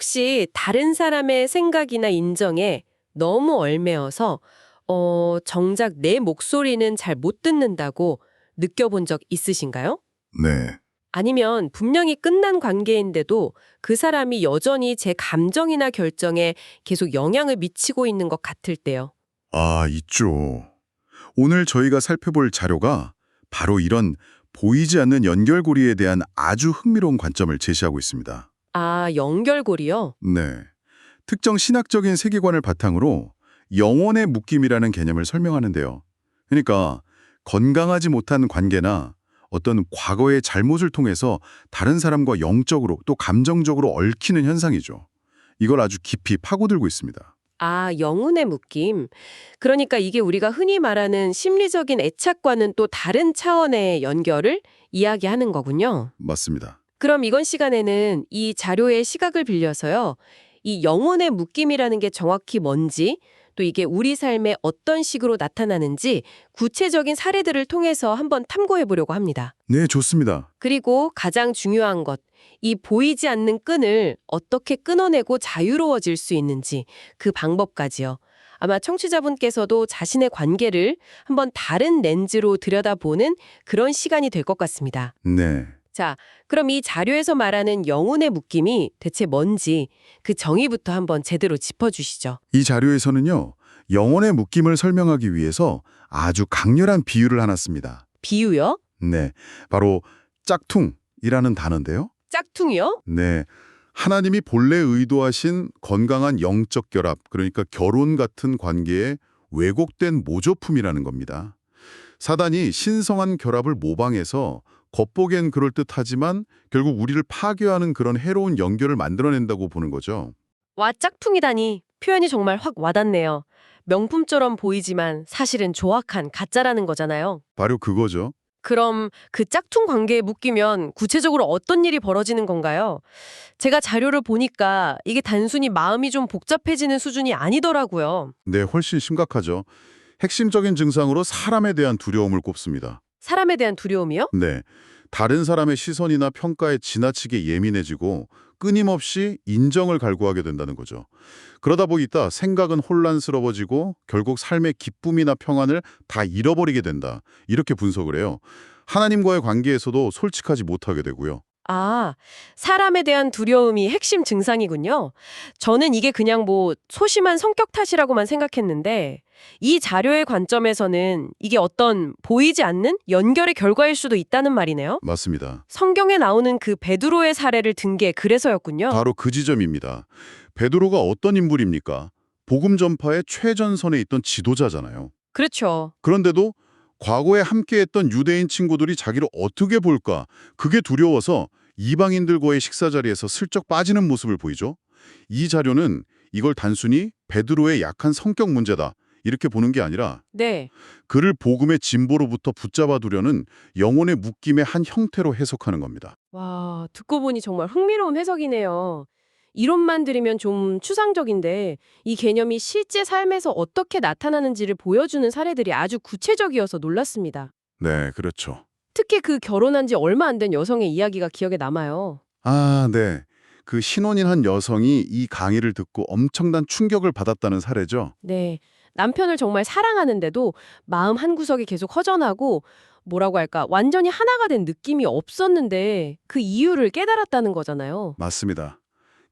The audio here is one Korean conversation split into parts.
혹시 다른 사람의 생각이나 인정에 너무 얽매여서 정작 내 목소리는 잘 못 듣는다고 느껴본 적 있으신가요? 네. 아니면 분명히 끝난 관계인데도 그 사람이 여전히 제 감정이나 결정에 계속 영향을 미치고 있는 것 같을 때요. 아, 있죠. 오늘 저희가 살펴볼 자료가 바로 이런 보이지 않는 연결고리에 대한 아주 흥미로운 관점을 제시하고 있습니다. 아, 연결고리요? 네. 특정 신학적인 세계관을 바탕으로 영혼의 묶임이라는 개념을 설명하는데요. 그러니까 건강하지 못한 관계나 어떤 과거의 잘못을 통해서 다른 사람과 영적으로 또 감정적으로 얽히는 현상이죠. 이걸 아주 깊이 파고들고 있습니다. 아, 영혼의 묶임. 그러니까 이게 우리가 흔히 말하는 심리적인 애착과는 또 다른 차원의 연결을 이야기하는 거군요. 맞습니다. 그럼 이번 시간에는 이 자료의 시각을 빌려서요. 이 영혼의 묶임이라는 게 정확히 뭔지, 또 이게 우리 삶에 어떤 식으로 나타나는지 구체적인 사례들을 통해서 한번 탐구해 보려고 합니다. 네, 좋습니다. 그리고 가장 중요한 것, 이 보이지 않는 끈을 어떻게 끊어내고 자유로워질 수 있는지 그 방법까지요. 아마 청취자분께서도 자신의 관계를 한번 다른 렌즈로 들여다보는 그런 시간이 될 것 같습니다. 네. 자, 그럼 이 자료에서 말하는 영혼의 묶임이 대체 뭔지 그 정의부터 한번 제대로 짚어주시죠. 이 자료에서는요, 영혼의 묶임을 설명하기 위해서 아주 강렬한 비유를 하나 씁니다. 비유요? 네, 바로 짝퉁이라는 단어인데요. 짝퉁이요? 네, 하나님이 본래 의도하신 건강한 영적 결합, 그러니까 결혼 같은 관계에 왜곡된 모조품이라는 겁니다. 사단이 신성한 결합을 모방해서 겉보기엔 그럴듯하지만 결국 우리를 파괴하는 그런 해로운 연결을 만들어낸다고 보는 거죠. 와, 짝퉁이다니. 표현이 정말 확 와닿네요. 명품처럼 보이지만 사실은 조악한 가짜라는 거잖아요. 바로 그거죠. 그럼 그 짝퉁 관계에 묶이면 구체적으로 어떤 일이 벌어지는 건가요? 제가 자료를 보니까 이게 단순히 마음이 좀 복잡해지는 수준이 아니더라고요. 네, 훨씬 심각하죠. 핵심적인 증상으로 사람에 대한 두려움을 꼽습니다. 사람에 대한 두려움이요? 네, 다른 사람의 시선이나 평가에 지나치게 예민해지고 끊임없이 인정을 갈구하게 된다는 거죠. 그러다 보니까 생각은 혼란스러워지고 결국 삶의 기쁨이나 평안을 다 잃어버리게 된다. 이렇게 분석을 해요. 하나님과의 관계에서도 솔직하지 못하게 되고요. 아, 사람에 대한 두려움이 핵심 증상이군요. 저는 이게 그냥 뭐 소심한 성격 탓이라고만 생각했는데 이 자료의 관점에서는 이게 어떤 보이지 않는 연결의 결과일 수도 있다는 말이네요. 맞습니다. 성경에 나오는 그 베드로의 사례를 든 게 그래서였군요. 바로 그 지점입니다. 베드로가 어떤 인물입니까? 복음 전파의 최전선에 있던 지도자잖아요. 그렇죠. 그런데도 과거에 함께했던 유대인 친구들이 자기를 어떻게 볼까? 그게 두려워서 이방인들과의 식사 자리에서 슬쩍 빠지는 모습을 보이죠. 이 자료는 이걸 단순히 베드로의 약한 성격 문제다 이렇게 보는 게 아니라 네. 그를 복음의 진보로부터 붙잡아 두려는 영혼의 묶임의 한 형태로 해석하는 겁니다. 와, 듣고 보니 정말 흥미로운 해석이네요. 이론만 들으면 좀 추상적인데 이 개념이 실제 삶에서 어떻게 나타나는지를 보여주는 사례들이 아주 구체적이어서 놀랐습니다. 네, 그렇죠. 특히 그 결혼한 지 얼마 안 된 여성의 이야기가 기억에 남아요. 아, 네. 그 신혼인 한 여성이 이 강의를 듣고 엄청난 충격을 받았다는 사례죠. 네. 남편을 정말 사랑하는데도 마음 한구석이 계속 허전하고 뭐라고 할까 완전히 하나가 된 느낌이 없었는데 그 이유를 깨달았다는 거잖아요. 맞습니다.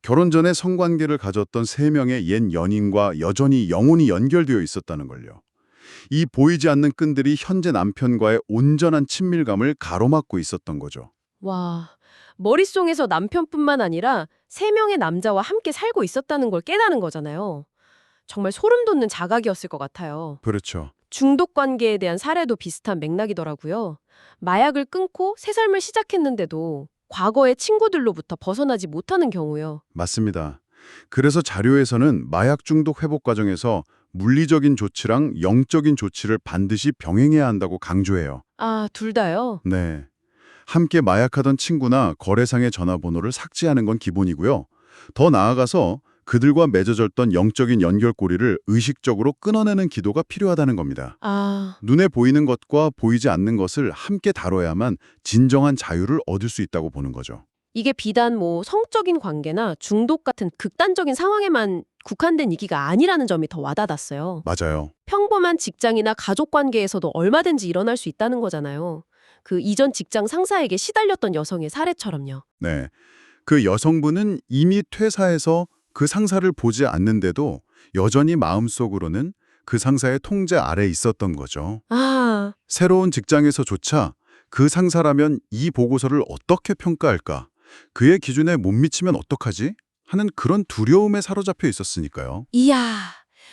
결혼 전에 성관계를 가졌던 세 명의 옛 연인과 여전히 영혼이 연결되어 있었다는 걸요. 이 보이지 않는 끈들이 현재 남편과의 온전한 친밀감을 가로막고 있었던 거죠. 와, 머릿속에서 남편뿐만 아니라 세 명의 남자와 함께 살고 있었다는 걸 깨달은 거잖아요. 정말 소름 돋는 자각이었을 것 같아요. 그렇죠. 중독 관계에 대한 사례도 비슷한 맥락이더라고요. 마약을 끊고 새 삶을 시작했는데도 과거의 친구들로부터 벗어나지 못하는 경우요. 맞습니다. 그래서 자료에서는 마약 중독 회복 과정에서 물리적인 조치랑 영적인 조치를 반드시 병행해야 한다고 강조해요. 아, 둘 다요? 네. 함께 마약하던 친구나 거래상의 전화번호를 삭제하는 건 기본이고요. 더 나아가서 그들과 맺어졌던 영적인 연결고리를 의식적으로 끊어내는 기도가 필요하다는 겁니다. 아, 눈에 보이는 것과 보이지 않는 것을 함께 다뤄야만 진정한 자유를 얻을 수 있다고 보는 거죠. 이게 비단 뭐 성적인 관계나 중독 같은 극단적인 상황에만 국한된 얘기가 아니라는 점이 더 와닿았어요. 맞아요. 평범한 직장이나 가족 관계에서도 얼마든지 일어날 수 있다는 거잖아요. 그 이전 직장 상사에게 시달렸던 여성의 사례처럼요. 네. 그 여성분은 이미 퇴사해서 그 상사를 보지 않는데도 여전히 마음속으로는 그 상사의 통제 아래 있었던 거죠. 아, 새로운 직장에서조차 그 상사라면 이 보고서를 어떻게 평가할까? 그의 기준에 못 미치면 어떡하지? 하는 그런 두려움에 사로잡혀 있었으니까요. 이야.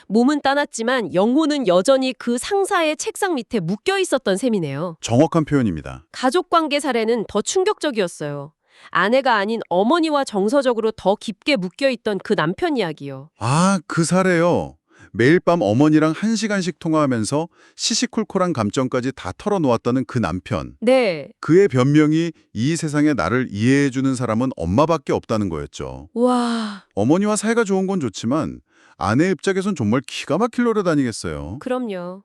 몸은 떠났지만 영혼은 여전히 그 상사의 책상 밑에 묶여 있었던 셈이네요. 정확한 표현입니다. 가족 관계 사례는 더 충격적이었어요. 아내가 아닌 어머니와 정서적으로 더 깊게 묶여 있던 그 남편 이야기요. 아, 그 사례요. 매일 밤 어머니랑 1시간씩 통화하면서 시시콜콜한 감정까지 다 털어놓았다는 그 남편. 네. 그의 변명이 이 세상에 나를 이해해주는 사람은 엄마밖에 없다는 거였죠. 와, 어머니와 사이가 좋은 건 좋지만 아내 입장에선 정말 기가 막힐 노릇 아니겠어요? 그럼요.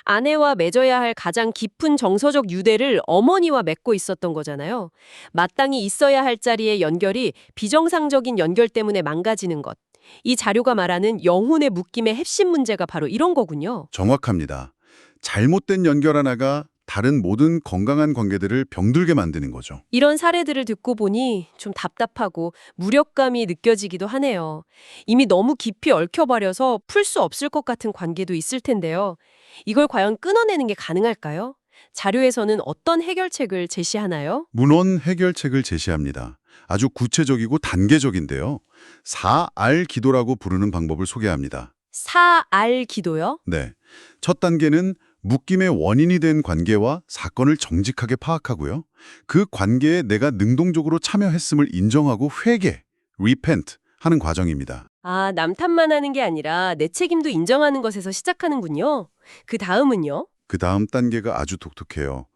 아내와 맺어야 할 가장 깊은 정서적 유대를 어머니와 맺고 있었던 거잖아요. 마땅히 있어야 할 자리의 연결이 비정상적인 연결 때문에 망가지는 것. 이 자료가 말하는 영혼의 묶임의 핵심 문제가 바로 이런 거군요. 정확합니다. 잘못된 연결 하나가 다른 모든 건강한 관계들을 병들게 만드는 거죠. 이런 사례들을 듣고 보니 좀 답답하고 무력감이 느껴지기도 하네요. 이미 너무 깊이 얽혀버려서 풀 수 없을 것 같은 관계도 있을 텐데요. 이걸 과연 끊어내는 게 가능할까요? 자료에서는 어떤 해결책을 제시하나요? 문헌 해결책을 제시합니다. 아주 구체적이고 단계적인데요. 4R 기도라고 부르는 방법을 소개합니다. 4R 기도요? 네. 첫 단계는 묶임의 원인이 된 관계와 사건을 정직하게 파악하고요. 그 관계에 내가 능동적으로 참여했음을 인정하고 회개, repent 하는 과정입니다. 아, 남 탓만 하는 게 아니라 내 책임도 인정하는 것에서 시작하는군요. 그 다음은요? 그 다음 단계가 아주 독특해요.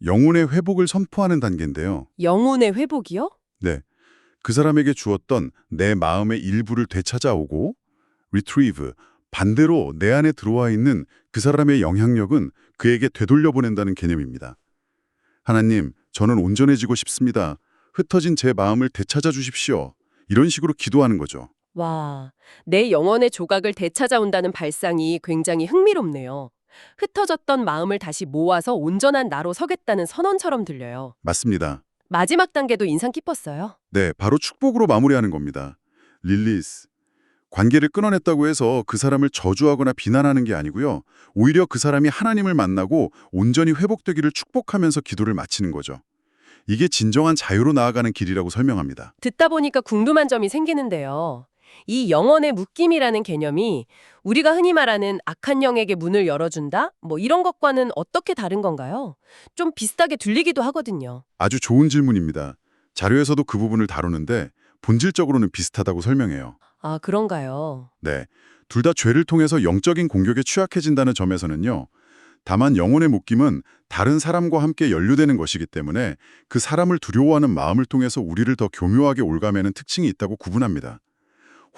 영혼의 회복을 선포하는 단계인데요. 영혼의 회복이요? 네. 그 사람에게 주었던 내 마음의 일부를 되찾아오고 retrieve, 반대로 내 안에 들어와 있는 그 사람의 영향력은 그에게 되돌려보낸다는 개념입니다. 하나님, 저는 온전해지고 싶습니다. 흩어진 제 마음을 되찾아 주십시오. 이런 식으로 기도하는 거죠. 와, 내 영혼의 조각을 되찾아온다는 발상이 굉장히 흥미롭네요. 흩어졌던 마음을 다시 모아서 온전한 나로 서겠다는 선언처럼 들려요. 맞습니다. 마지막 단계도 인상 깊었어요. 네, 바로 축복으로 마무리하는 겁니다. 릴리스. 관계를 끊어냈다고 해서 그 사람을 저주하거나 비난하는 게 아니고요. 오히려 그 사람이 하나님을 만나고 온전히 회복되기를 축복하면서 기도를 마치는 거죠. 이게 진정한 자유로 나아가는 길이라고 설명합니다. 듣다 보니까 궁금한 점이 생기는데요. 이 영혼의 묶임이라는 개념이 우리가 흔히 말하는 악한 영에게 문을 열어준다? 뭐 이런 것과는 어떻게 다른 건가요? 좀 비슷하게 들리기도 하거든요. 아주 좋은 질문입니다. 자료에서도 그 부분을 다루는데 본질적으로는 비슷하다고 설명해요. 아, 그런가요? 네, 둘 다 죄를 통해서 영적인 공격에 취약해진다는 점에서는요. 다만 영혼의 묶임은 다른 사람과 함께 연루되는 것이기 때문에 그 사람을 두려워하는 마음을 통해서 우리를 더 교묘하게 올가매는 특징이 있다고 구분합니다.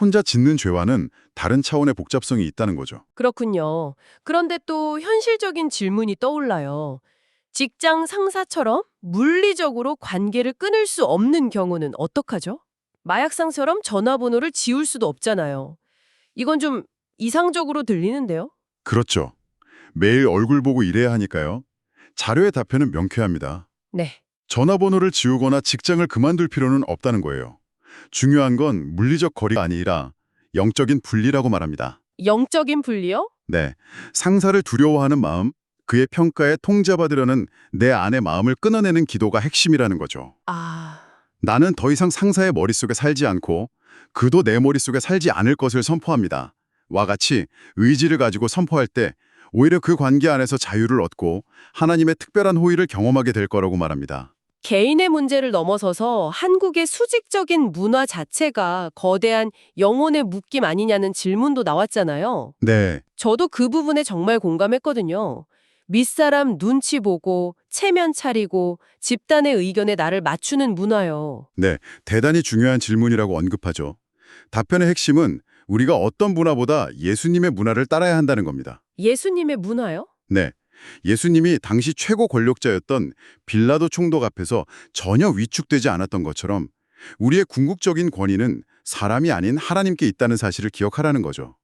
혼자 짓는 죄와는 다른 차원의 복잡성이 있다는 거죠. 그렇군요. 그런데 또 현실적인 질문이 떠올라요. 직장 상사처럼 물리적으로 관계를 끊을 수 없는 경우는 어떡하죠? 마약상처럼 전화번호를 지울 수도 없잖아요. 이건 좀 이상적으로 들리는데요? 그렇죠. 매일 얼굴 보고 일해야 하니까요. 자료의 답변은 명쾌합니다. 네. 전화번호를 지우거나 직장을 그만둘 필요는 없다는 거예요. 중요한 건 물리적 거리가 아니라 영적인 분리라고 말합니다. 영적인 분리요? 네, 상사를 두려워하는 마음, 그의 평가에 통제받으려는 내 안의 마음을 끊어내는 기도가 핵심이라는 거죠. 아, 나는 더 이상 상사의 머릿속에 살지 않고 그도 내 머릿속에 살지 않을 것을 선포합니다. 와 같이 의지를 가지고 선포할 때 오히려 그 관계 안에서 자유를 얻고 하나님의 특별한 호의를 경험하게 될 거라고 말합니다. 개인의 문제를 넘어서서 한국의 수직적인 문화 자체가 거대한 영혼의 묶임 아니냐는 질문도 나왔잖아요. 네, 저도 그 부분에 정말 공감했거든요. 윗사람 눈치 보고 체면 차리고 집단의 의견에 나를 맞추는 문화요. 네, 대단히 중요한 질문이라고 언급하죠. 답변의 핵심은 우리가 어떤 문화보다 예수님의 문화를 따라야 한다는 겁니다. 예수님의 문화요? 네, 예수님이 당시 최고 권력자였던 빌라도 총독 앞에서 전혀 위축되지 않았던 것처럼 우리의 궁극적인 권위는 사람이 아닌 하나님께 있다는 사실을 기억하라는 거죠.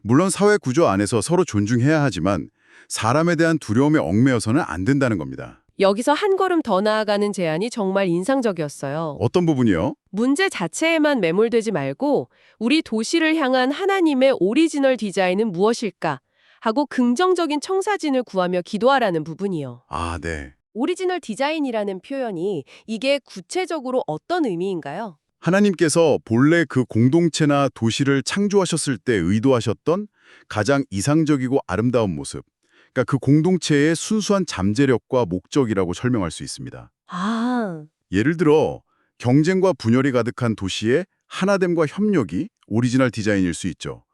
물론 사회 구조 안에서 서로 존중해야 하지만 사람에 대한 두려움에 얽매여서는 안 된다는 겁니다. 여기서 한 걸음 더 나아가는 제안이 정말 인상적이었어요. 어떤 부분이요? 문제 자체에만 매몰되지 말고 우리 도시를 향한 하나님의 오리지널 디자인은 무엇일까 하고 긍정적인 청사진을 구하며 기도하라는 부분이요. 아, 네. 오리지널 디자인이라는 표현이 이게 구체적으로 어떤 의미인가요? 하나님께서 본래 그 공동체나 도시를 창조하셨을 때 의도하셨던 가장 이상적이고 아름다운 모습, 그러니까 그 공동체의 순수한 잠재력과 목적이라고 설명할 수 있습니다. 아, 예를 들어 경쟁과 분열이 가득한 도시의 하나됨과 협력이 오리지널 디자인일 수 있죠.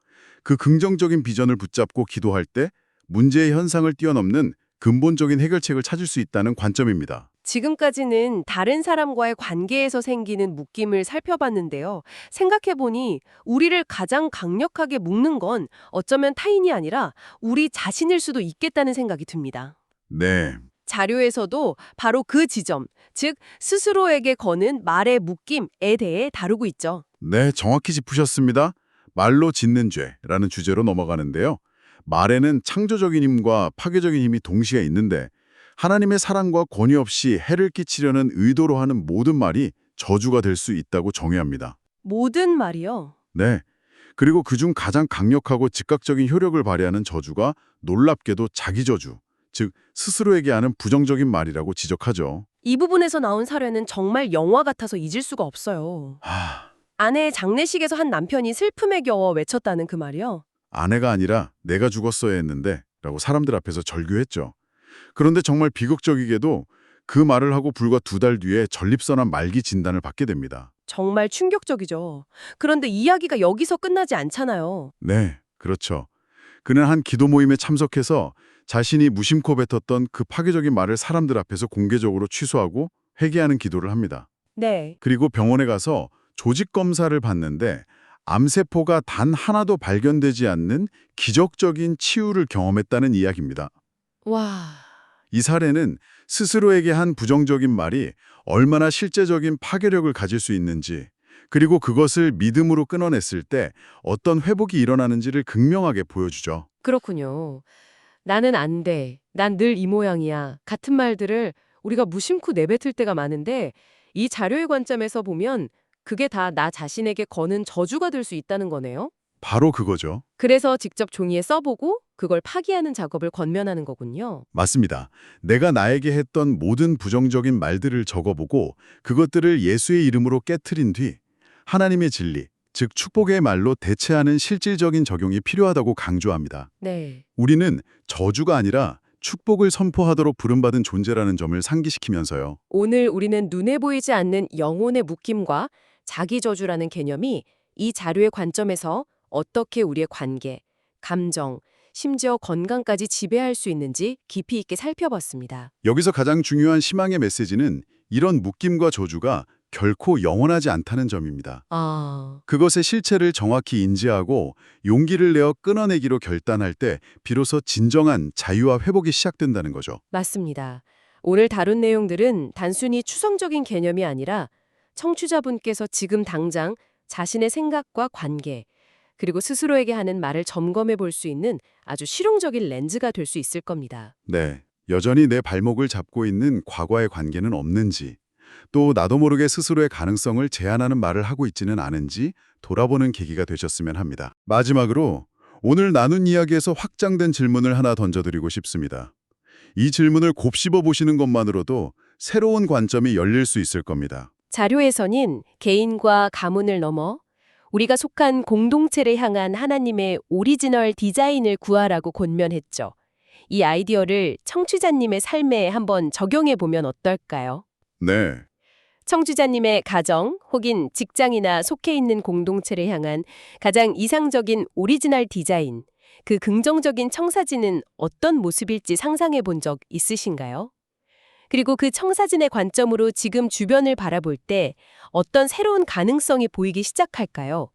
그 긍정적인 비전을 붙잡고 기도할 때 문제의 현상을 뛰어넘는 근본적인 해결책을 찾을 수 있다는 관점입니다. 지금까지는 다른 사람과의 관계에서 생기는 묶임을 살펴봤는데요. 생각해보니 우리를 가장 강력하게 묶는 건 어쩌면 타인이 아니라 우리 자신일 수도 있겠다는 생각이 듭니다. 네, 자료에서도 바로 그 지점, 즉 스스로에게 거는 말의 묶임에 대해 다루고 있죠. 네, 정확히 짚으셨습니다. 말로 짓는 죄라는 주제로 넘어가는데요. 말에는 창조적인 힘과 파괴적인 힘이 동시에 있는데 하나님의 사랑과 권위 없이 해를 끼치려는 의도로 하는 모든 말이 저주가 될 수 있다고 정의합니다. 모든 말이요. 네. 그리고 그중 가장 강력하고 즉각적인 효력을 발휘하는 저주가 놀랍게도 자기 저주, 즉 스스로에게 하는 부정적인 말이라고 지적하죠. 이 부분에서 나온 사례는 정말 영화 같아서 잊을 수가 없어요. 아내의 장례식에서 한 남편이 슬픔에 겨워 외쳤다는 그 말이요. 아내가 아니라 내가 죽었어야 했는데 라고 사람들 앞에서 절규했죠. 그런데 정말 비극적이게도 그 말을 하고 불과 2달 뒤에 전립선암 말기 진단을 받게 됩니다. 정말 충격적이죠. 그런데 이야기가 여기서 끝나지 않잖아요. 네, 그렇죠. 그는 한 기도 모임에 참석해서 자신이 무심코 뱉었던 그 파괴적인 말을 사람들 앞에서 공개적으로 취소하고 회개하는 기도를 합니다. 네. 그리고 병원에 가서 조직 검사를 받는데 암세포가 단 하나도 발견되지 않는 기적적인 치유를 경험했다는 이야기입니다. 와, 이 사례는 스스로에게 한 부정적인 말이 얼마나 실제적인 파괴력을 가질 수 있는지, 그리고 그것을 믿음으로 끊어냈을 때 어떤 회복이 일어나는지를 극명하게 보여주죠. 그렇군요. 나는 안 돼. 난 늘 이 모양이야. 같은 말들을 우리가 무심코 내뱉을 때가 많은데 이 자료의 관점에서 보면 그게 다 나 자신에게 거는 저주가 될 수 있다는 거네요. 바로 그거죠. 그래서 직접 종이에 써보고 그걸 파기하는 작업을 권면하는 거군요. 맞습니다. 내가 나에게 했던 모든 부정적인 말들을 적어보고 그것들을 예수의 이름으로 깨트린 뒤 하나님의 진리, 즉 축복의 말로 대체하는 실질적인 적용이 필요하다고 강조합니다. 네. 우리는 저주가 아니라 축복을 선포하도록 부름받은 존재라는 점을 상기시키면서요. 오늘 우리는 눈에 보이지 않는 영혼의 묶임과 자기 저주라는 개념이 이 자료의 관점에서 어떻게 우리의 관계, 감정, 심지어 건강까지 지배할 수 있는지 깊이 있게 살펴봤습니다. 여기서 가장 중요한 희망의 메시지는 이런 묶임과 저주가 결코 영원하지 않다는 점입니다. 아, 그것의 실체를 정확히 인지하고 용기를 내어 끊어내기로 결단할 때 비로소 진정한 자유와 회복이 시작된다는 거죠. 맞습니다. 오늘 다룬 내용들은 단순히 추상적인 개념이 아니라 청취자분께서 지금 당장 자신의 생각과 관계, 그리고 스스로에게 하는 말을 점검해 볼 수 있는 아주 실용적인 렌즈가 될 수 있을 겁니다. 네, 여전히 내 발목을 잡고 있는 과거의 관계는 없는지, 또 나도 모르게 스스로의 가능성을 제한하는 말을 하고 있지는 않은지 돌아보는 계기가 되셨으면 합니다. 마지막으로 오늘 나눈 이야기에서 확장된 질문을 하나 던져드리고 싶습니다. 이 질문을 곱씹어 보시는 것만으로도 새로운 관점이 열릴 수 있을 겁니다. 자료에서는 개인과 가문을 넘어 우리가 속한 공동체를 향한 하나님의 오리지널 디자인을 구하라고 권면했죠. 이 아이디어를 청취자님의 삶에 한번 적용해 보면 어떨까요? 네, 청취자님의 가정 혹은 직장이나 속해 있는 공동체를 향한 가장 이상적인 오리지널 디자인, 그 긍정적인 청사진은 어떤 모습일지 상상해 본 적 있으신가요? 그리고 그 청사진의 관점으로 지금 주변을 바라볼 때 어떤 새로운 가능성이 보이기 시작할까요?